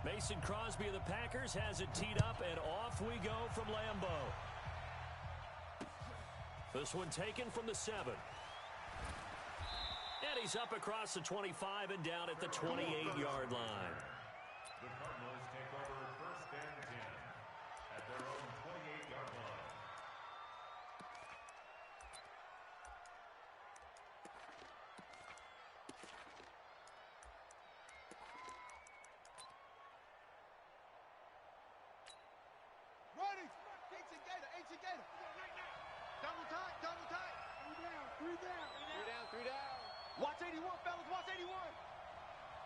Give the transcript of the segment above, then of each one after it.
Mason Crosby of the Packers has it teed up, and off we go from Lambeau. This one taken from the 7. And he's up across the 25 and down at the 28-yard line. The Cardinals take over 1st and 10 at their own 28-yard line. Ready! Ancient Gator, Ancient Gator. Double tight, double tight. 3 down, 3 down. 3 down, 3 down. Watch 81, fellas, watch 81.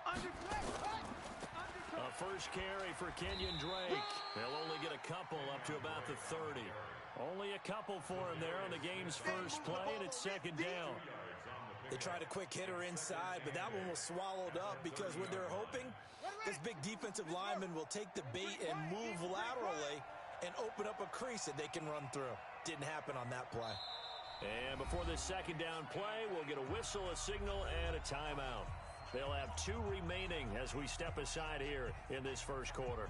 Undercut, right? Undercut. A first carry for Kenyon Drake. They'll only get a couple up to about the 30. Only a couple for him there on the game's first play, and it's 2nd down. They tried a quick hitter inside, but that one was swallowed up because what they're hoping, this big defensive lineman will take the bait and move laterally and open up a crease that they can run through. Didn't happen on that play. And before this 2nd down play, we'll get a whistle, a signal, and a timeout. They'll have 2 remaining as we step aside here in this first quarter.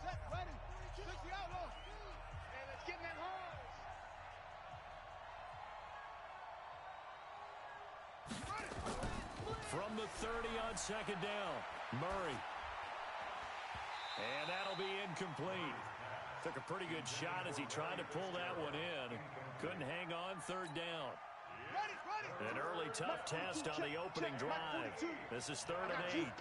Set, ready. 60 outlaws. Hey, let's get in that hole. From the 30 on 2nd down, Murray. And that'll be incomplete. Took a pretty good shot as he tried to pull that one in. Couldn't hang on 3rd down. An early tough test on the opening drive. This is 3rd and 8.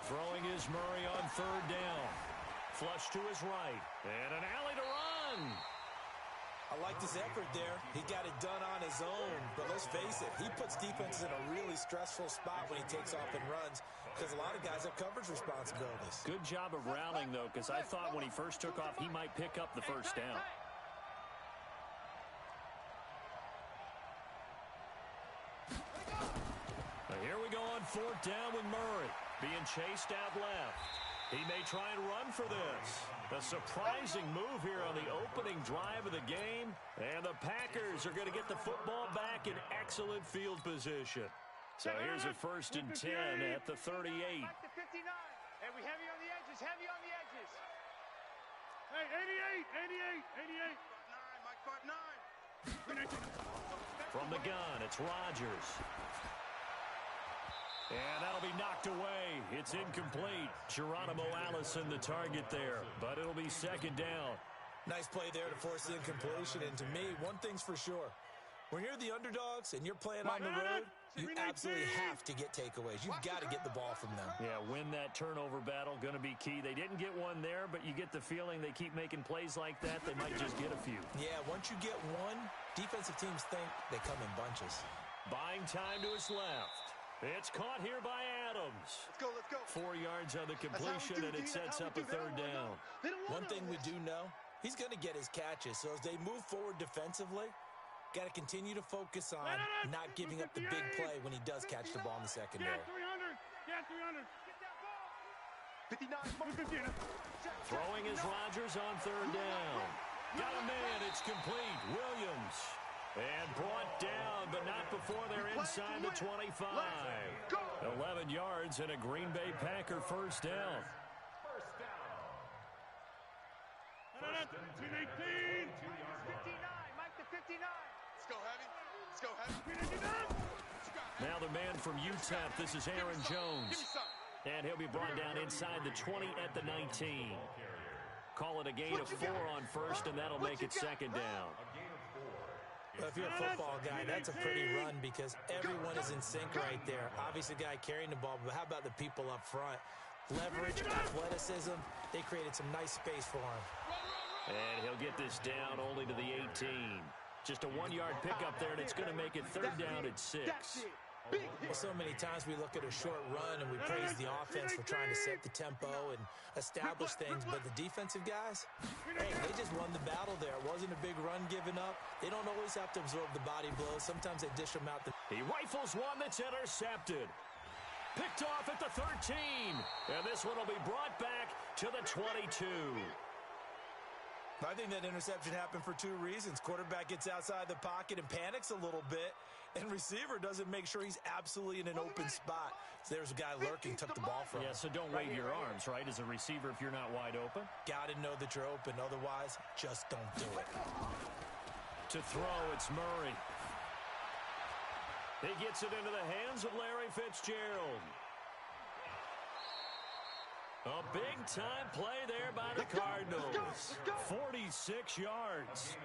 Throwing is Murray on 3rd down. Flush to his right. And an alley to run. I liked his effort there. He got it done on his own. But let's face it, he puts defenses in a really stressful spot when he takes off and runs because a lot of guys have coverage responsibilities. Good job of rallying, though, because I thought when he first took off, he might pick up the first down. Now here we go on 4th down with Murray being chased out left. He may try and run for this. A surprising move here on the opening drive of the game. And the Packers are going to get the football back in excellent field position. So here's a 1st and 10 at the 38. Back to 59. And we heavy on the edges, heavy on the edges. Hey, 88, 88, 88. 5'9", Mike 5'9". From the gun, it's Rodgers. And that'll be knocked away. It's incomplete. Geronimo Allison the target there, but it'll be 2nd down. Nice play there to force the incompletion. And to me, one thing's for sure. When you're the underdogs and you're playing on the road, you absolutely have to get takeaways. You've got to get the ball from them. Yeah, win that turnover battle, going to be key. They didn't get one there, but you get the feeling they keep making plays like that, they might just get a few. Yeah, once you get one, defensive teams think they come in bunches. Buying time to his left. It's caught here by Adams. Let's go, let's go. 4 yards on the completion, and it sets up a 3rd down. One thing we do know, he's going to get his catches. So as they move forward defensively, got to continue to focus on not giving up the big play when he does catch the ball in the secondary. Yeah, 300. Yeah, 300. Get that ball. 59. Throwing is Rodgers on 3rd down. Got a man. It's complete. Williams. And brought down, but not before they're inside the 25. 11 yards and a Green Bay Packer 1st down. First down. 18. 59. Mike to 59. Let's go heavy. Let's go heavy. Now the man from UTEP, this is Aaron Jones. And he'll be brought down inside the 20 at the 19. Call it a gain of 4 on 1st, and that'll make it 2nd down. Well, if you're a football guy, that's a pretty run because everyone is in sync right there. Obviously, the guy carrying the ball, but how about the people up front? Leverage, athleticism, they created some nice space for him. And he'll get this down only to the 18. Just a 1-yard pickup there, and it's going to make it 3rd down at 6. Well, so many times we look at a short run and we praise the offense for trying to set the tempo and establish things, but the defensive guys, hey, they just won the battle there. It wasn't a big run given up. They don't always have to absorb the body blows. Sometimes they dish them out. He rifles one that's intercepted. Picked off at the 13. And this one will be brought back to the 22. I think that interception happened for two reasons. Quarterback gets outside the pocket and panics a little bit, and receiver doesn't make sure he's absolutely in an open spot. So there's a guy lurking, took the ball from him. Yeah, so don't wave your arms, right, as a receiver if you're not wide open. Got to know that you're open. Otherwise, just don't do it. To throw, it's Murray. He gets it into the hands of Larry Fitzgerald. A big-time play there by the Cardinals. 46 yards.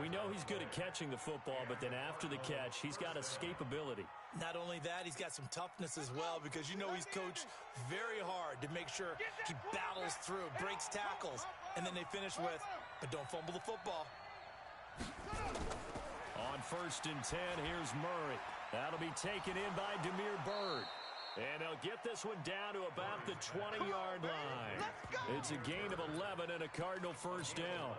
We know he's good at catching the football, but then after the catch, he's got escapability. Not only that, he's got some toughness as well, because you know he's coached very hard to make sure he battles through, breaks tackles, and then they finish with, but don't fumble the football. On 1st and 10, here's Murray. That'll be taken in by Demir Bird. And they'll get this one down to about the 20-yard line. It's a gain of 11 and a Cardinal first down.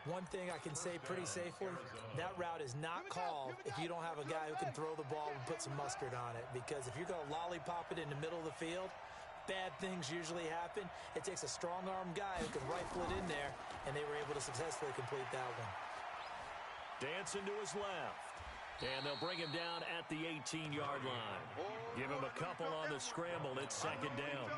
One thing I can say pretty safely, that route is not called if you don't have a guy who can throw the ball and put some mustard on it. Because if you're going to lollipop it in the middle of the field, bad things usually happen. It takes a strong-arm guy who can rifle it in there, and they were able to successfully complete that one. Dancing to his left. And they'll bring him down at the 18-yard line. Give him a couple on the scramble. It's 2nd down.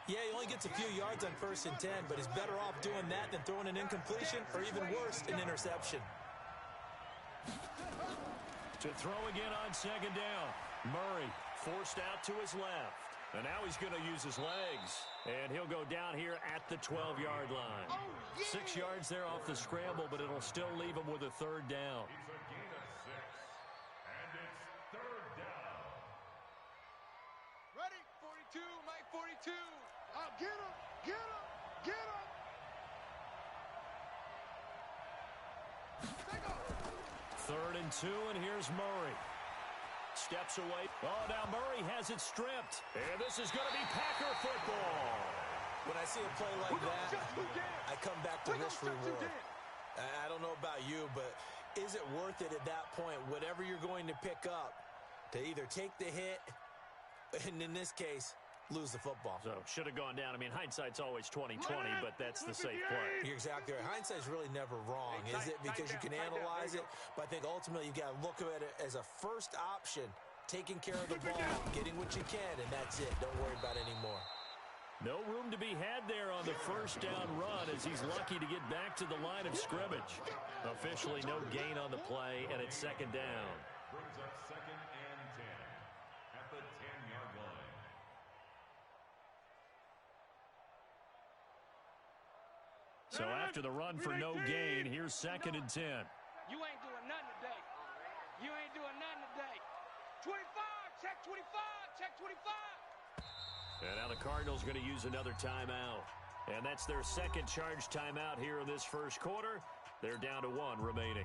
Yeah, he only gets a few yards on 1st and 10, but he's better off doing that than throwing an incompletion or even worse, an interception. To throw again on 2nd down. Murray forced out to his left. And now he's going to use his legs. And he'll go down here at the 12-yard line. 6 yards there off the scramble, but it'll still leave him with a 3rd down. It's a gain of 6. And it's 3rd down. Ready? 42, Mike 42. Oh, get him, get him, get him. Take off. 3rd and 2, and here's Murray. Steps away. Oh, now Murray has it stripped. And this is going to be Packer football. When I see a play like that, I come back to risk reward. I don't know about you, but is it worth it at that point, whatever you're going to pick up, to either take the hit, and in this case, lose the football? So, should have gone down. I mean, hindsight's always 20/20, but that's the safe play. You're exactly right. Hindsight's really never wrong, is it? Because you can analyze it, but I think ultimately you got to look at it as a first option, taking care of the ball, getting what you can, and that's it. Don't worry about it anymore. No room to be had there on the first down run as he's lucky to get back to the line of scrimmage. Officially no gain on the play, and it's 2nd down. Brings up 2nd and 10 at the 10-yard line. So after the run for no gain, here's 2nd and 10. You ain't doing nothing today. You ain't doing nothing today. 25, check 25, check 25. And now the Cardinals going to use another timeout. And that's their 2nd charge timeout here in this first quarter. They're down to 1 remaining.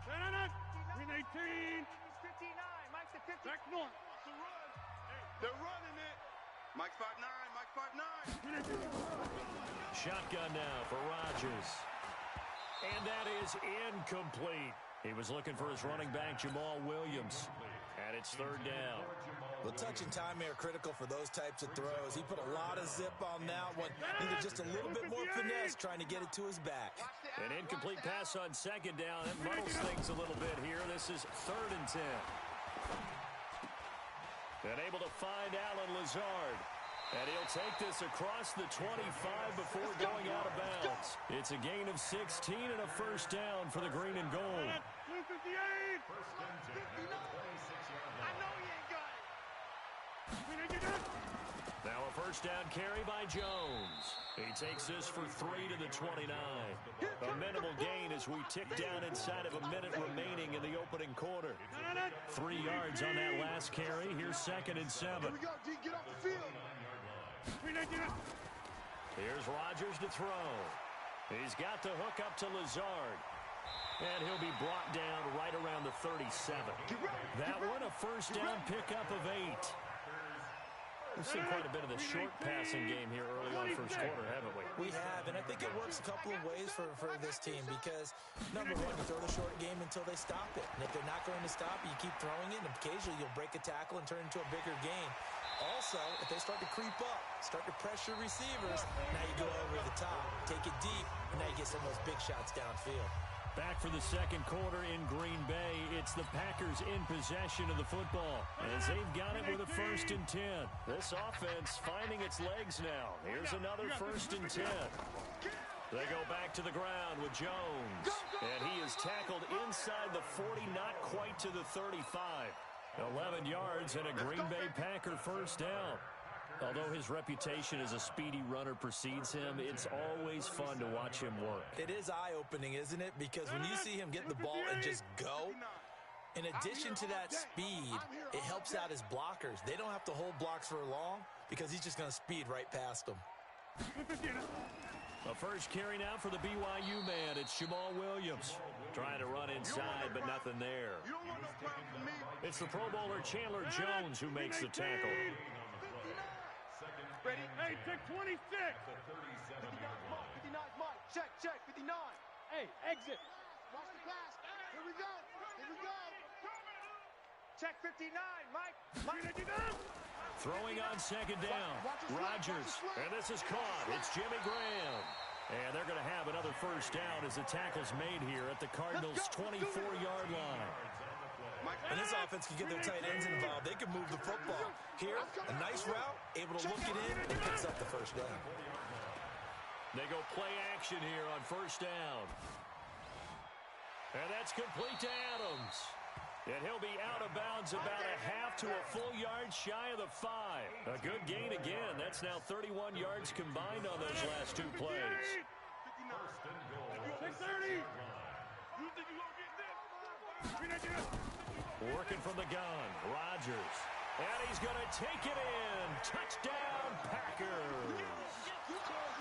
Green 18. 59. Mike's at 50. Back north. It's a run. They're running it. Mike's 5'9", Mike's 5'9". Shotgun now for Rodgers. And that is incomplete. He was looking for his running back, Jamal Williams. And it's 3rd down. Well, touch and time are critical for those types of throws. He put a lot of zip on that one. Needed just a little bit more finesse trying to get it to his back. An incomplete pass on 2nd down. That muddles things a little bit here. This is 3rd and 10. And able to find Allen Lazard. And he'll take this across the 25 before going out of bounds. It's a gain of 16 and a first down for the green and gold. 58. First and 10 at the 26-yard line. I know he ain't got it. Now a first down carry by Jones. He takes this for 3 to the 29. A minimal gain as we tick down inside of a minute remaining in the opening quarter. 3 yards on that last carry. Here's 2nd and 7. Here we go, D, get off the field. Here's Rodgers to throw. He's got the hook up to Lazard. And he'll be brought down right around the 37. That one a first down pickup of 8. We've seen quite a bit of the short passing game here early on first quarter, haven't we? We have, and I think it works a couple of ways for this team because, number one, you throw the short game until they stop it. And if they're not going to stop it, you keep throwing it, and occasionally you'll break a tackle and turn it into a bigger game. Also, if they start to creep up, start to pressure receivers, now you go over the top, take it deep, and now you get some of those big shots downfield. Back for the second quarter in Green Bay. It's the Packers in possession of the football as they've got it with a 1st and 10. This offense finding its legs now. Here's another 1st and 10. They go back to the ground with Jones, and he is tackled inside the 40, not quite to the 35. 11 yards and a Green Bay Packer 1st down. Although his reputation as a speedy runner precedes him, it's always fun to watch him work. It is eye-opening, isn't it? Because when you see him get the ball and just go, in addition to that speed, it helps out his blockers. They don't have to hold blocks for long because he's just going to speed right past them. A first carry now for the BYU man. It's Jamal Williams trying to run inside, but nothing there. It's the Pro Bowler Chandler Jones who makes the tackle. Ready? Hey, check 26. 59, Mike. Check, 59. Hey, exit. Watch the pass. Here we go. Here we go. Check 59, Mike. Throwing on 2nd down. Rodgers. And this is caught. It's Jimmy Graham. And they're going to have another 1st down as the tackle's made here at the Cardinals' 24-yard line. And this offense can get their tight ends involved. They can move the football. Here, a nice route, able to look it in, and picks up the 1st down. They go play action here on 1st down. And that's complete to Adams. And he'll be out of bounds about a half to a full yard shy of the 5. A good gain again. That's now 31 yards combined on those last 2 plays. 630. Working from the gun, Rodgers. And he's going to take it in. Touchdown, Packers.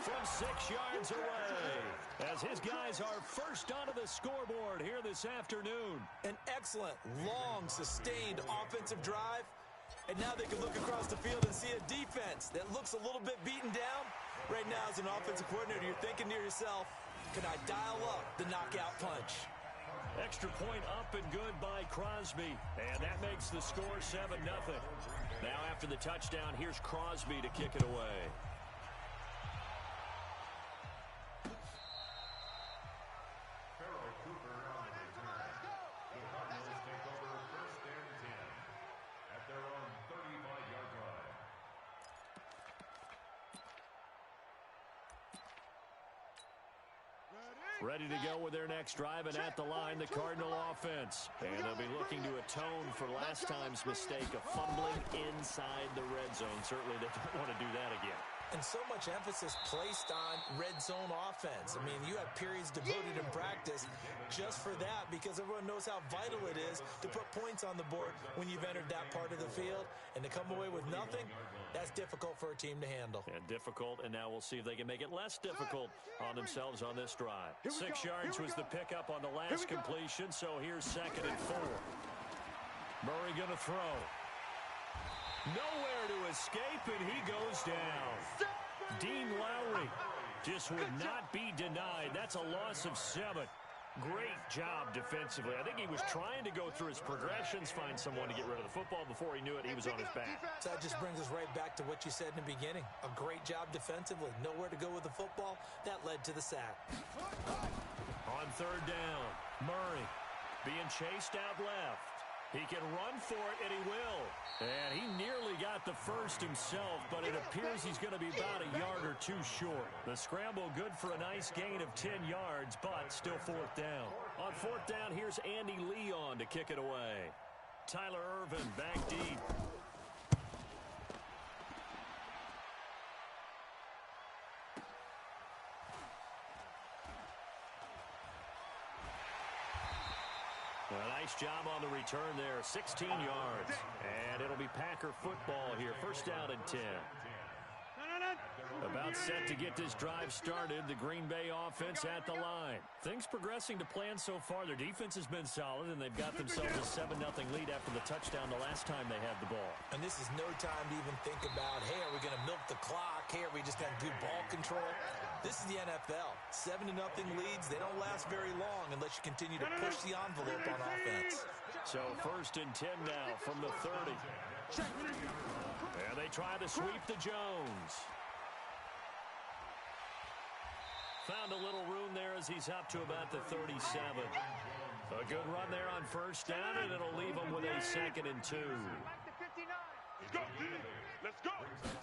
From 6 yards away. As his guys are first onto the scoreboard here this afternoon. An excellent, long, sustained offensive drive. And now they can look across the field and see a defense that looks a little bit beaten down. Right now, as an offensive coordinator, you're thinking to yourself, can I dial up the knockout punch? Extra point up and good by Crosby. And that makes the score 7-0. Now after the touchdown, here's Crosby to kick it away. Ready to go with their next drive, and at the line, the Cardinal offense. And they'll be looking to atone for last time's mistake of fumbling inside the red zone. Certainly they don't want to do that again. And so much emphasis placed on red zone offense. I mean, you have periods devoted in practice just for that because everyone knows how vital it is to put points on the board when you've entered that part of the field. And to come away with nothing, that's difficult for a team to handle. And difficult, and now we'll see if they can make it less difficult on themselves on this drive. 6 yards was the pickup on the last completion, so here's 2nd and 4. Murray going to throw. Nowhere to escape, and he goes down. Dean Lowry just would not be denied. That's a loss of 7. Great job defensively. I think he was trying to go through his progressions, find someone to get rid of the football. Before he knew it, he was on his back. So that just brings us right back to what you said in the beginning. A great job defensively. Nowhere to go with the football. That led to the sack. On 3rd down, Murray being chased out left. He can run for it, and he will. And he nearly got the 1st himself, but it appears he's going to be about a yard or 2 short. The scramble good for a nice gain of 10 yards, but still 4th down. On 4th down, here's Andy Leon to kick it away. Tyler Irvin back deep. A nice job on the return there, 16 yards. And it'll be Packer football here, 1st down and 10. About About set to get this drive started. The Green Bay offense at the line. Things progressing to plan so far. Their defense has been solid, and they've got themselves a 7-0 lead after the touchdown the last time they had the ball. And this is no time to even think about, hey, are we going to milk the clock? Hey, are we just going to do ball control? This is the NFL. 7-0 leads, they don't last very long unless you continue to push the envelope on offense. So 1st and 10 now from the 30. And they try to sweep to Jones. Found a little room there as he's up to about the 37. A good run there on 1st down, and it'll leave him with a 2nd and 2. Let's go,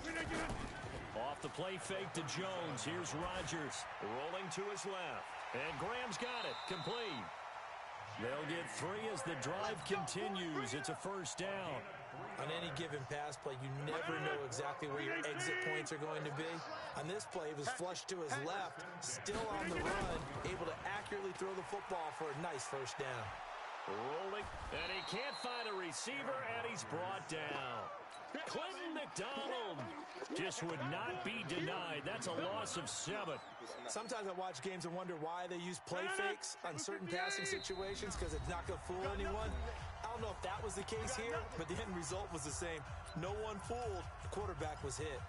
let's go. Off the play fake to Jones. Here's Rodgers rolling to his left. And Graham's got it. Complete. They'll get 3 as the drive continues. It's a 1st down. On any given pass play, you never know exactly where your exit points are going to be. On this play, it was flushed to his left, still on the run, able to accurately throw the football for a nice 1st down. Rolling, and he can't find a receiver, and he's brought down. Clinton McDonald just would not be denied. That's a loss of 7. Sometimes I watch games and wonder why they use play fakes on certain passing situations because it's not going to fool anyone. I don't know if that was the case here, but the end result was the same. No one fooled. The quarterback was hit.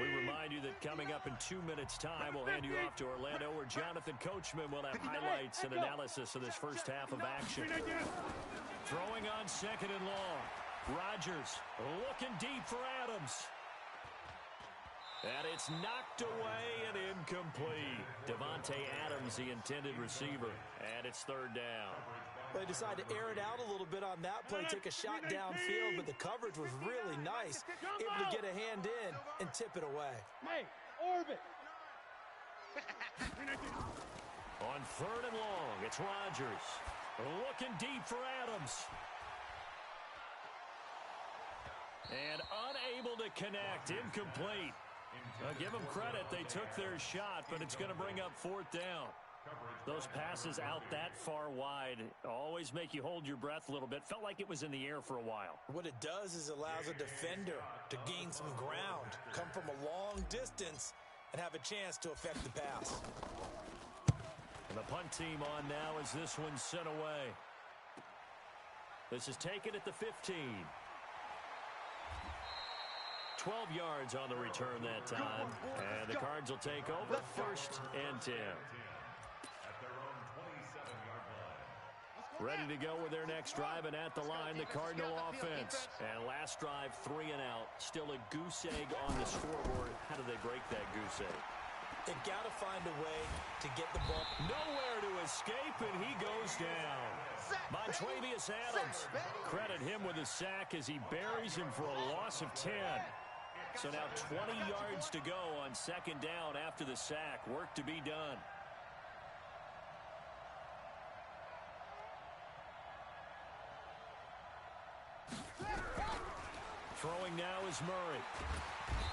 We remind you that coming up in 2 minutes' time, we'll hand you off to Orlando, where Jonathan Coachman will have highlights and analysis of this first half of action. Throwing on 2nd and long. Rodgers looking deep for Adams. And it's knocked away and incomplete. Devontae Adams, the intended receiver. And it's 3rd down. They decided to air it out a little bit on that play, take a shot downfield, but the coverage was really nice. Able to get a hand in and tip it away. Hey, orbit. On 3rd and long, it's Rodgers. Looking deep for Adams. And unable to connect. Incomplete. Give them credit. They took their shot, but it's going to bring up 4th down. Those passes out that far wide always make you hold your breath a little bit. Felt like it was in the air for a while. What it does is allows a defender to gain some ground, come from a long distance, and have a chance to affect the pass. And the punt team on now as this one's sent away. This is taken at the 15. 12 yards on the return that time. And the Cards will take over 1st and 10. Ready to go with their next drive, and at the line, the Cardinal offense. And last drive, 3 and out. Still a goose egg on the scoreboard. How do they break that goose egg? They've got to find a way to get the ball. Nowhere to escape, and he goes down. Montravius Adams, credit him with a sack as he buries him for a loss of 10. So now 20 yards to go on 2nd down after the sack. Work to be done. Throwing now is Murray.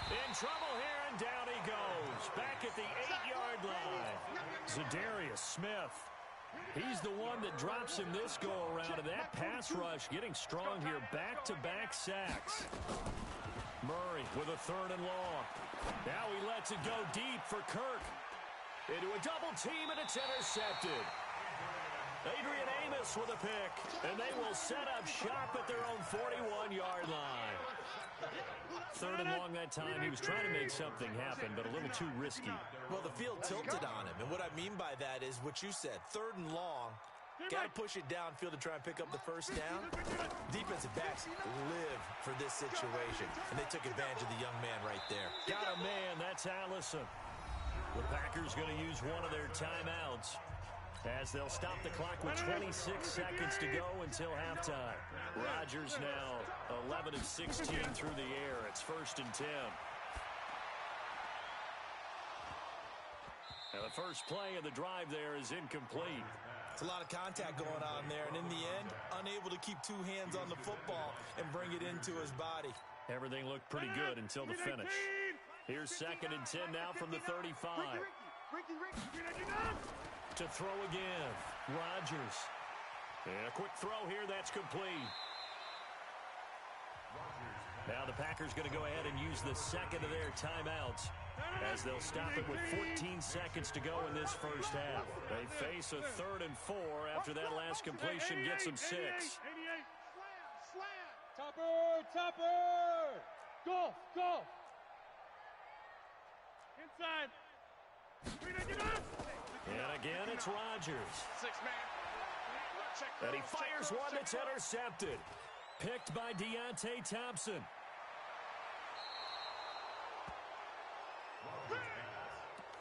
In trouble here, and down he goes. Back at the 8-yard line. Za'Darius Smith. He's the one that drops him this go-around, and that pass rush getting strong here. Back-to-back sacks. Murray with a 3rd and long. Now he lets it go deep for Kirk. Into a double team, and it's intercepted. Adrian Amos with a pick, and they will set up shop at their own 41-yard line. 3rd and long that time. He was trying to make something happen, but a little too risky. Well, the field tilted on him, and what I mean by that is what you said. 3rd and long. Got to push it downfield to try and pick up the 1st down. Defensive backs live for this situation, and they took advantage of the young man right there. Got a man. That's Allison. The Packers going to use one of their timeouts as they'll stop the clock with 26 seconds to go until halftime. Rodgers now 11 of 16 through the air. It's 1st and 10. And the first play of the drive there is incomplete. It's a lot of contact going on there, and in the end, unable to keep 2 hands on the football and bring it into his body. Everything looked pretty good until the finish. Here's 2nd and 10 now from the 35. To throw again, Rodgers. And a quick throw here, that's complete. Now the Packers going to go ahead and use the second of their timeouts as they'll stop it with 14 seconds to go in this first half. They face a 3rd and 4 after that last completion gets them 6. Slant. Topper. Go. Inside. And again, it's Rodgers. 6-man. And he fires one that's intercepted. Picked by Deontay Thompson.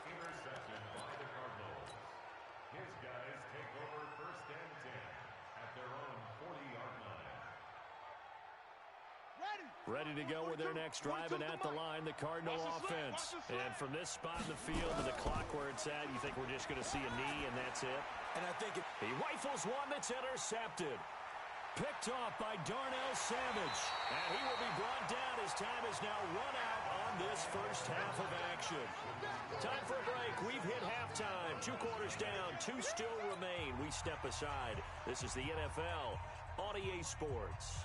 Interception by the Cardinals. His guys take over 1st and 10 at their own 40-yard line. Ready to go with their next drive, and at the line, the Cardinal offense. And from this spot in the field to the clock where it's at, you think we're just going to see a knee and that's it? And I think he rifles one that's intercepted. Picked off by Darnell Savage. And he will be brought down as time is now run out on this first half of action. Time for a break. We've hit halftime. 2 quarters down. 2 still remain. We step aside. This is the NFL on EA Sports.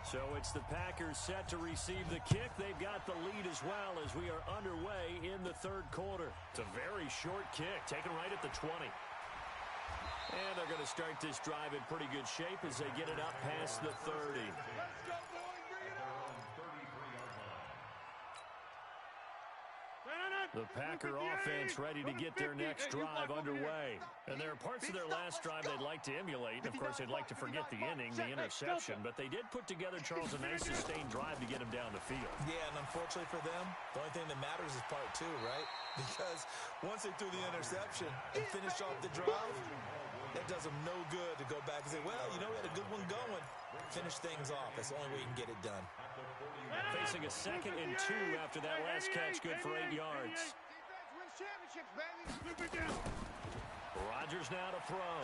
So it's the Packers set to receive the kick. They've got the lead as well as we are underway in the 3rd quarter. It's a very short kick, taken right at the 20. And they're going to start this drive in pretty good shape as they get it up past the 30. The Packer offense ready to get their next drive underway. And there are parts of their last drive they'd like to emulate. And, of course, they'd like to forget the inning, the interception. But they did put together, Charles, a nice sustained drive to get them down the field. Yeah, and unfortunately for them, the only thing that matters is part 2, right? Because once they threw the interception and finished off the drive, that does them no good to go back and say, well, you know, we had a good one going. Finish things off. That's the only way you can get it done. Facing a 2nd and 2 after that last catch, good for 8 yards. Rodgers now to throw.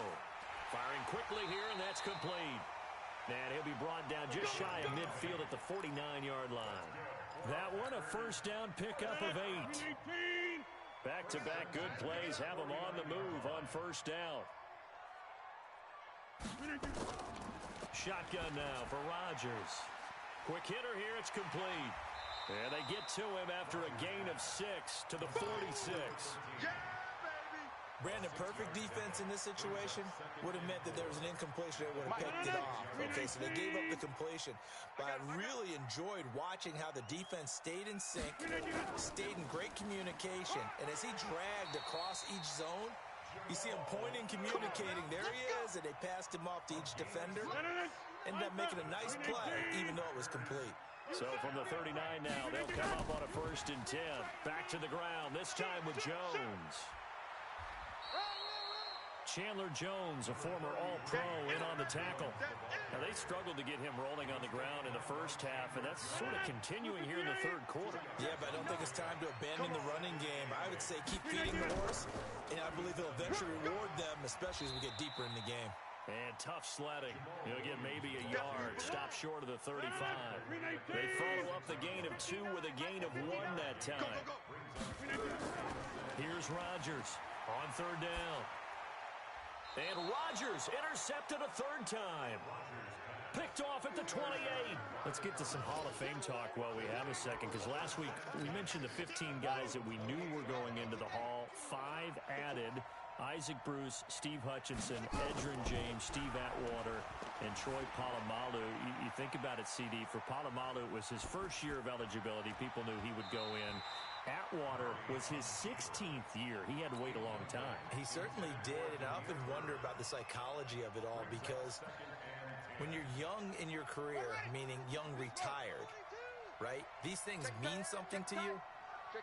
Firing quickly here, and that's complete. And he'll be brought down just shy of midfield at the 49-yard line. That one, a first down pickup of 8. Back-to-back good plays have them on the move on first down. Shotgun now for Rodgers. Quick hitter here, it's complete. And they get to him after a gain of 6 to the 46. Brandon, perfect defense in this situation would have meant that there was an incompletion that would have picked it off. Okay, so they gave up the completion. But I really enjoyed watching how the defense stayed in sync, stayed in great communication. And as he dragged across each zone, you see him pointing, communicating. There he is, and they passed him off to each defender. Ended up making a nice play, even though it was complete. So from the 39 now, they'll come up on a 1st and 10. Back to the ground, this time with Jones. Chandler Jones, a former All-Pro, in on the tackle. Now, they struggled to get him rolling on the ground in the first half, and that's sort of continuing here in the 3rd quarter. Yeah, but I don't think it's time to abandon the running game. I would say keep feeding the horse, and I believe he'll eventually reward them, especially as we get deeper in the game. And tough sledding. He'll get maybe a yard. Stop short of the 35. They follow up the gain of 2 with a gain of 1 that time. Here's Rodgers on 3rd down. And Rodgers intercepted a 3rd time. Picked off at the 28. Let's get to some Hall of Fame talk while we have a second, because last week we mentioned the 15 guys that we knew were going into the Hall. 5 added. Isaac Bruce, Steve Hutchinson, Edgerrin James, Steve Atwater, and Troy Polamalu. You think about it, CD. For Polamalu, it was his first year of eligibility. People knew he would go in. Atwater was his 16th year. He had to wait a long time. He certainly did, and I often wonder about the psychology of it all, because when you're young in your career, meaning young retired, right, these things mean something to you,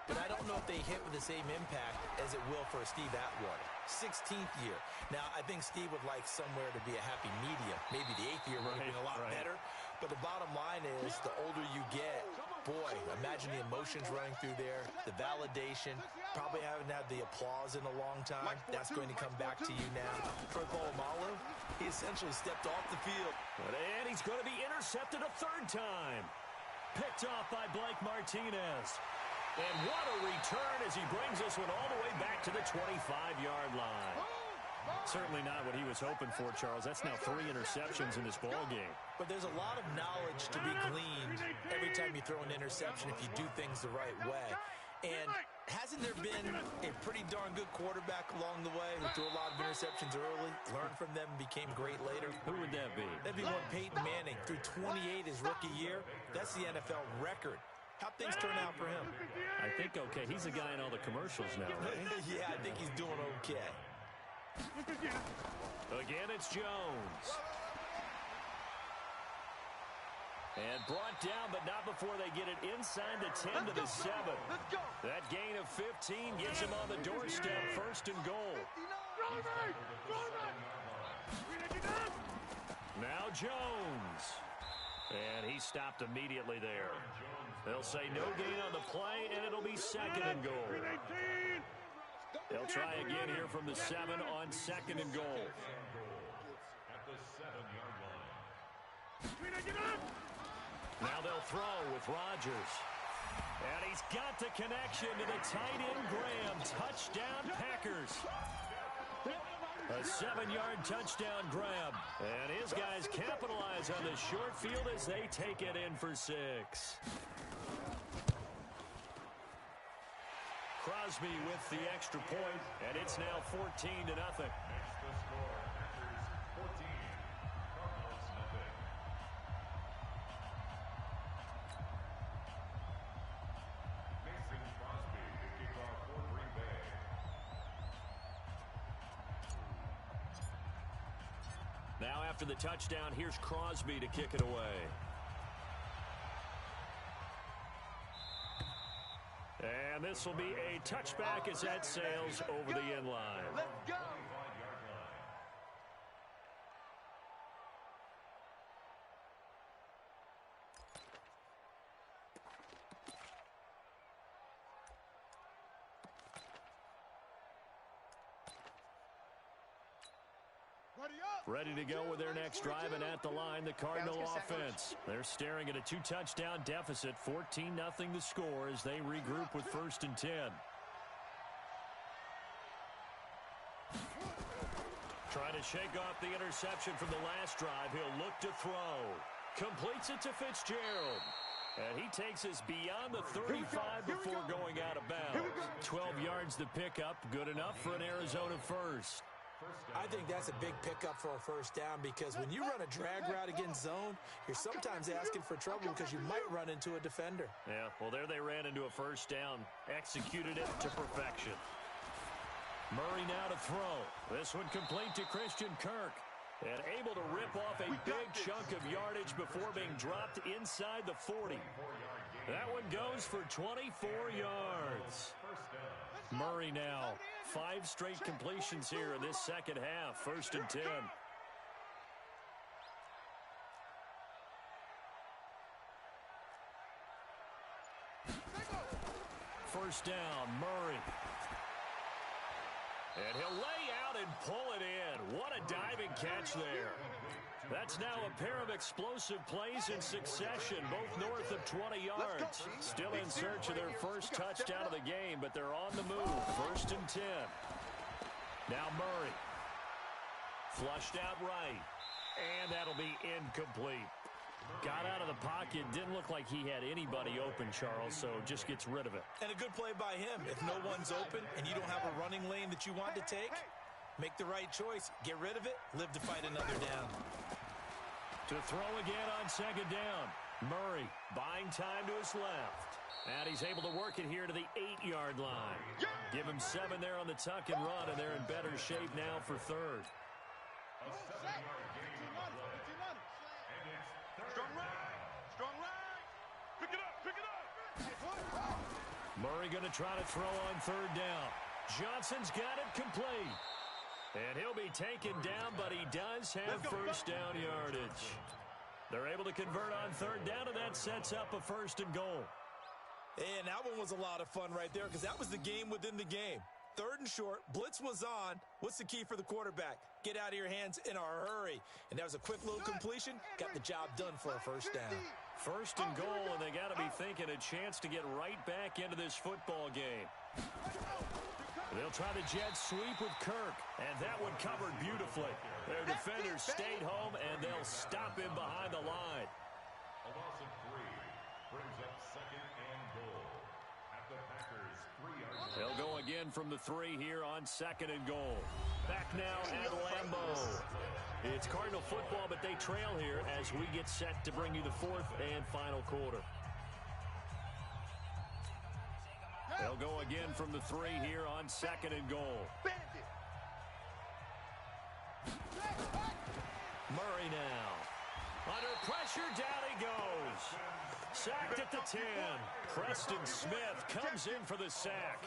but I don't know if they hit with the same impact as it will for Steve Atwater. 16th year. Now, I think Steve would like somewhere to be a happy medium. Maybe the 8th year would have been a lot better. But the bottom line is, the older you get, boy, imagine the emotions running through there, the validation, probably haven't had the applause in a long time. That's going to come back to you now. Troy Polamalu, he essentially stepped off the field. And he's going to be intercepted a 3rd time. Picked off by Blake Martinez. And what a return as he brings this one all the way back to the 25-yard line. Certainly not what he was hoping for, Charles. That's now 3 interceptions in this ball game. But there's a lot of knowledge to be gleaned every time you throw an interception if you do things the right way. And hasn't there been a pretty darn good quarterback along the way who threw a lot of interceptions early, learned from them, and became great later? Who would that be? That'd be one Peyton Manning. Threw 28 his rookie year. That's the NFL record. How'd things turn out for him? I think okay. He's a guy in all the commercials now, right? Yeah, I think he's doing okay. Again, it's Jones. And brought down, but not before they get it inside the 10 to the 7. That gain of 15 gets him on the doorstep, 1st and goal. Now Jones. And he stopped immediately there. They'll say no gain on the play, and it'll be 2nd and goal. They'll try again here from the 7 on 2nd and goal. At the 7-yard line. Now they'll throw with Rodgers. And he's got the connection to the tight end, Graham. Touchdown, Packers. A 7-yard touchdown grab. And his guys capitalize on the short field as they take it in for 6. Crosby with the extra point, and it's now 14-0. Now after the touchdown, here's Crosby to kick it away. And this will be a touchback as that sails over the end line. Let's go. Ready to go with their next drive, and at the line, the Cardinal offense. They're staring at a 2-touchdown deficit, 14-0 the score as they regroup with 1st and 10. Trying to shake off the interception from the last drive. He'll look to throw. Completes it to Fitzgerald. And he takes us beyond the 35 before going out of bounds. 12 yards the pickup, good enough for an Arizona first. I think that's a big pickup for a 1st down because when you run a drag route against zone, you're sometimes asking for trouble because you might run into a defender. Yeah, well, there they ran into a 1st down. Executed it to perfection. Murray now to throw. This one complete to Christian Kirk. And able to rip off a big chunk of yardage before being dropped inside the 40. That one goes for 24 yards. Murray now. 5 straight completions here in this 2nd half. 1st and 10. 1st down, Murray. And he'll lay out and pull it in. What a diving catch there. That's now a pair of explosive plays in succession, both north of 20 yards. Still in search of their 1st touchdown of the game, but they're on the move. 1st and 10. Now Murray. Flushed out right. And that'll be incomplete. Got out of the pocket. Didn't look like he had anybody open, Charles, so just gets rid of it. And a good play by him. If no one's open and you don't have a running lane that you want to take, make the right choice. Get rid of it. Live to fight another down. To throw again on 2nd down. Murray buying time to his left. And he's able to work it here to the 8-yard line. Give him 7 there on the tuck and run, and they're in better shape now for 3rd. Strong right. Strong right. Pick it up. Pick it up. Murray going to try to throw on 3rd down. Johnson's got it complete. And he'll be taken down, but he does have 1st down yardage. They're able to convert on 3rd down, and that sets up a 1st and goal. And that one was a lot of fun right there because that was the game within the game. 3rd and short, blitz was on. What's the key for the quarterback? Get out of your hands in a hurry. And that was a quick little completion. Got the job done for a 1st down. 1st and goal, and they got to be thinking a chance to get right back into this football game. They'll try the jet sweep with Kirk, and that one covered beautifully. Their defenders stayed home, and they'll stop him behind the line. A loss of 3 brings up 2nd and goal at the Packers' 3-yard line. They'll go again from the 3 here on 2nd and goal. Back now at Lambeau. It's Cardinal football, but they trail here as we get set to bring you the 4th and final quarter. They'll go again from the 3 here on 2nd and goal. Murray now. Under pressure, down he goes. Sacked at the 10. Preston Smith comes in for the sack.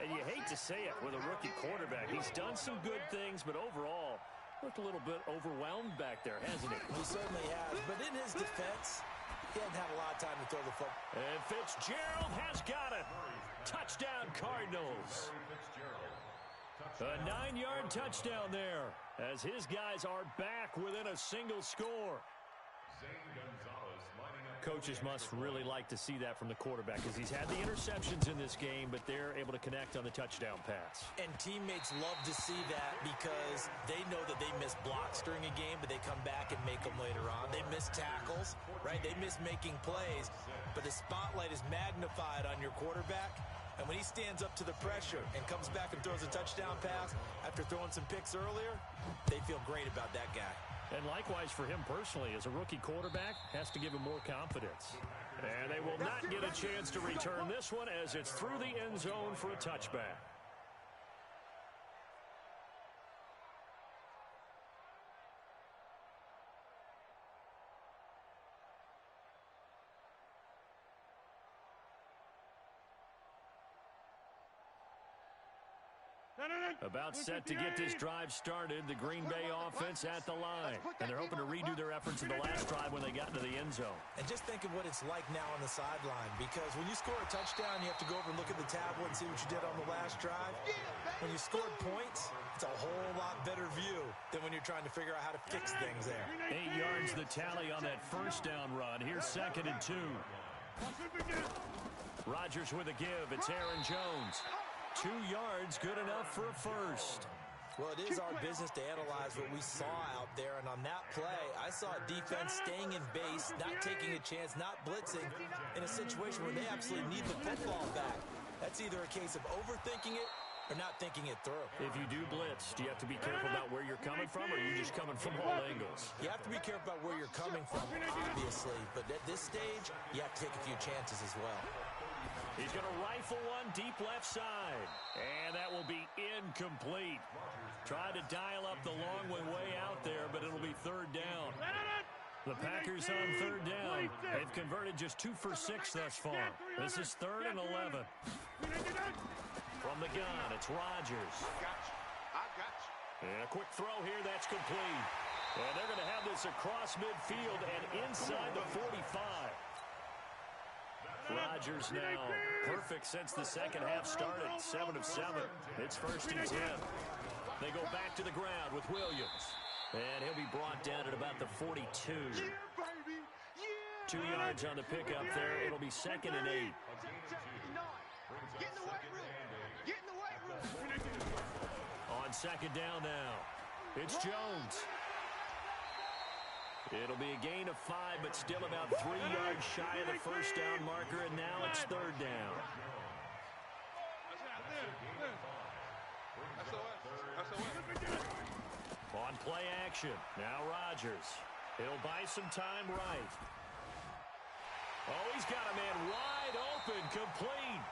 And you hate to say it with a rookie quarterback. He's done some good things, but overall, looked a little bit overwhelmed back there, hasn't he? He certainly has, but in his defense, he hasn't had a lot of time to throw the football. And Fitzgerald has got it. Touchdown, Cardinals. A 9-yard touchdown there as his guys are back within a single score. Coaches must really like to see that from the quarterback because he's had the interceptions in this game, but they're able to connect on the touchdown pass. And teammates love to see that because they know that they miss blocks during a game, but they come back and make them later on. They miss tackles, right? They miss making plays, but the spotlight is magnified on your quarterback. And when he stands up to the pressure and comes back and throws a touchdown pass after throwing some picks earlier, they feel great about that guy. And likewise for him personally, as a rookie quarterback, has to give him more confidence. And they will not get a chance to return this one as it's through the end zone for a touchback. About set to get this drive started, the Green Bay offense at the line. And they're hoping to redo their efforts in the last drive when they got into the end zone. And just think of what it's like now on the sideline, because when you score a touchdown, you have to go over and look at the tablet and see what you did on the last drive. When you scored points, it's a whole lot better view than when you're trying to figure out how to fix things there. 8 yards the tally on that first down run. Here's 2nd and 2. Rodgers with a give. It's Aaron Jones. 2 yards, good enough for a first. Well, it is our business to analyze what we saw out there, and on that play, I saw a defense staying in base, not taking a chance, not blitzing, in a situation where they absolutely need the football back. That's either a case of overthinking it or not thinking it through. If you do blitz, do you have to be careful about where you're coming from, or are you just coming from all angles? You have to be careful about where you're coming from, obviously, but at this stage, you have to take a few chances as well. He's going to rifle one deep left side. And that will be incomplete. Tried to dial up the long one way out there, but it'll be 3rd down. The Packers on 3rd down. They've converted just 2 for 6 thus far. This is 3rd and 11. From the gun, it's Rodgers. And a quick throw here, that's complete. And they're going to have this across midfield and inside the 45. Rodgers now perfect since the second half started. 7 of 7. It's 1st and 10. They go back to the ground with Williams. And he'll be brought down at about the 42. 2 yards on the pickup there. It'll be 2nd and 8. Get in the weight room. Get in the weight room. On 2nd down now, it's Jones. It'll be a gain of 5, but still about 3 yards shy of the first down marker, and now it's 3rd down. On play action, now Rodgers. He'll buy some time right. Oh, he's got a man wide open, complete.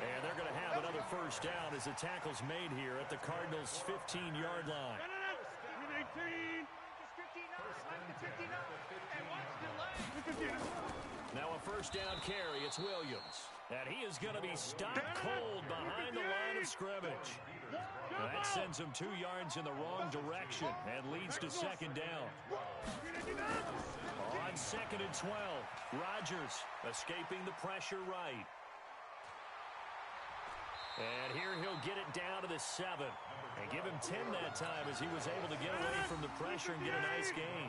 And they're going to have another first down as the tackle's made here at the Cardinals' 15-yard line. Now a first down carry, it's Williams. And he is going to be stopped cold behind the line of scrimmage. That sends him 2 yards in the wrong direction and leads to 2nd down. On 2nd and 12, Rodgers escaping the pressure right. And here he'll get it down to the 7. And give him 10 that time as he was able to get away from the pressure and get a nice gain.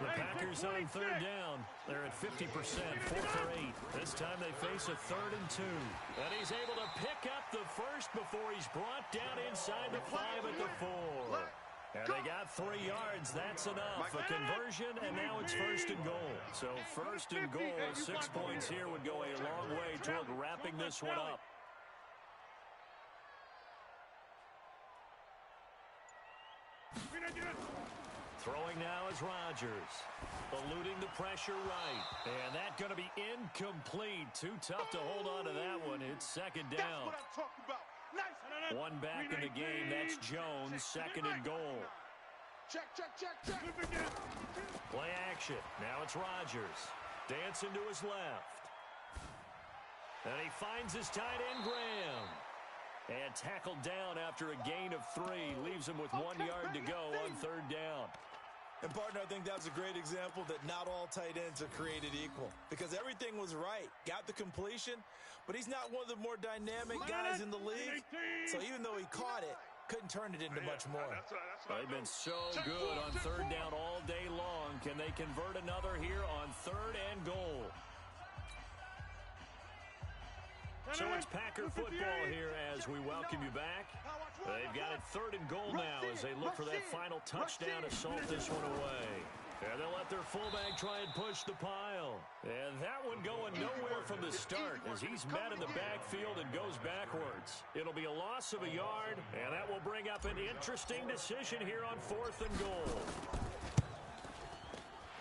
The Packers on third down. They're at 50%, 4 for 8. This time they face a 3rd and 2. And he's able to pick up the first before he's brought down inside the 5 at the 4. And they got 3 yards. That's enough. A conversion, and now it's 1st and goal. So 1st and goal, 6 points here would go a long way toward wrapping this one up. Throwing now is Rodgers. Eluding the pressure right. And that's going to be incomplete. Too tough to hold on to that one. It's 2nd down. One back in the game. That's Jones. 2nd and goal. Check. Play action. Now it's Rodgers. Dancing to his left. And he finds his tight end, Graham. And tackled down after a gain of 3. Leaves him with 1 yard to go on 3rd down. And, partner, I think that was a great example that not all tight ends are created equal. Because everything was right. Got the completion, but he's not one of the more dynamic guys in the league. So even though he caught it, couldn't turn it into much more. They've been so good on 3rd down all day long. Can they convert another here on 3rd and goal? So it's Packer football here as we welcome you back. They've got it 3rd and goal now as they look for that final touchdown to salt this one away. And they'll let their fullback try and push the pile. And that one going nowhere from the start as he's met in the backfield and goes backwards. It'll be a loss of a yard, and that will bring up an interesting decision here on 4th and goal.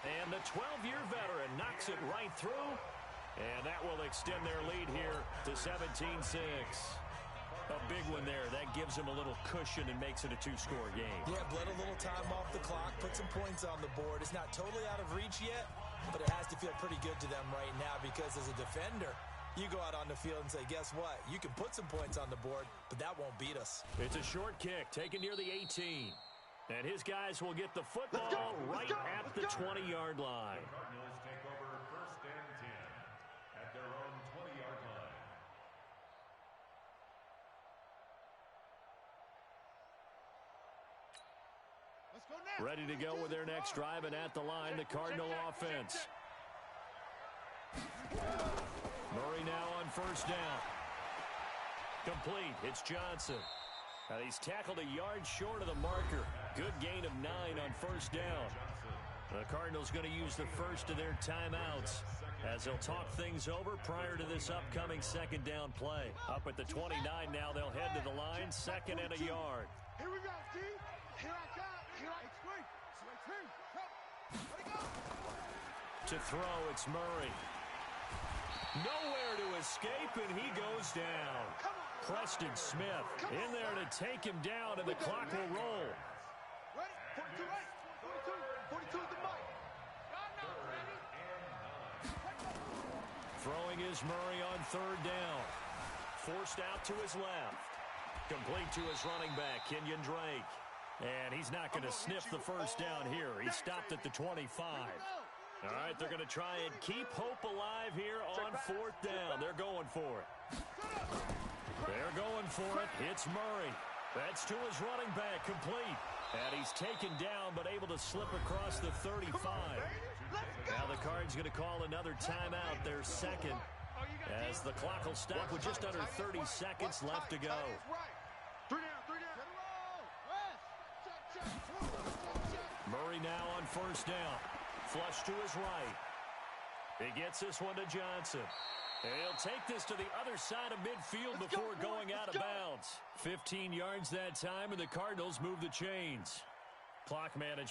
And the 12-year veteran knocks it right through. And that will extend their lead here to 17-6. A big one there. That gives him a little cushion and makes it a 2-score game. Yeah, bled a little time off the clock, put some points on the board. It's not totally out of reach yet, but it has to feel pretty good to them right now because as a defender, you go out on the field and say, guess what? You can put some points on the board, but that won't beat us. It's a short kick taken near the 18. And his guys will get the football right at the 20-yard line. The Cardinals take over 1st and 10 at their own 20-yard line. Let's go now. Ready to go with their next drive, and at the line, the Cardinal offense. Murray now on 1st down. Complete. It's Johnson. And he's tackled a yard short of the marker. Good gain of 9 on 1st down. The Cardinals going to use the first of their timeouts as they'll talk things over prior to this upcoming 2nd down play. Up at the 29 now, they'll head to the line, 2nd and a yard. Here we go, D. Here I come. Here I swing. Swing. Let it go. To throw, it's Murray. Nowhere to escape, and he goes down. Preston Smith in there to take him down, and the clock will roll. Ready? 42 right. 42 is the mic. Throwing is Murray on 3rd down. Forced out to his left. Complete to his running back, Kenyon Drake. And he's not going to sniff the first down here. He stopped at the 25. All right, they're going to try and keep hope alive here on 4th down. They're going for it. They're going for it. It's Murray. That's to his running back, complete. And he's taken down, but able to slip across the 35. Now the Cards going to call another timeout, their 2nd, as the clock will stop with just under 30 seconds left to go. 3 down. Murray now on 1st down. Flush to his right. He gets this one to Johnson. And he'll take this to the other side of midfield before going out of bounds. 15 yards that time, and the Cardinals move the chains. Clock management.